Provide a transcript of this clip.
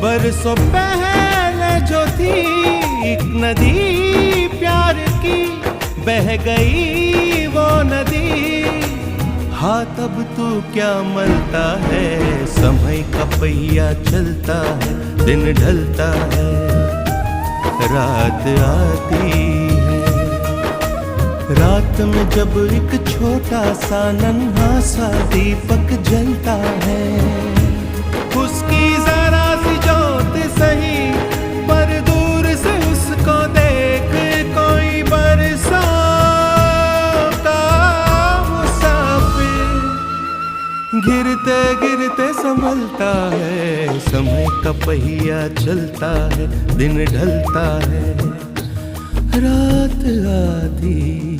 बरसों पहले जो थी एक नदी प्यार की, बह गई वो नदी। हाँ तब तू क्या मलता है, समय का पहिया चलता है, दिन ढलता है, रात आती है। रात में जब एक छोटा सा नन्हा सा दीपक जलता है, उसकी जरा सी ज्योत सही पर दूर से उसको देख कोई बरसों का मुसाफिर गिरते गिरते संभलता है, समय का पहिया चलता है, दिन ढलता है, रात आती।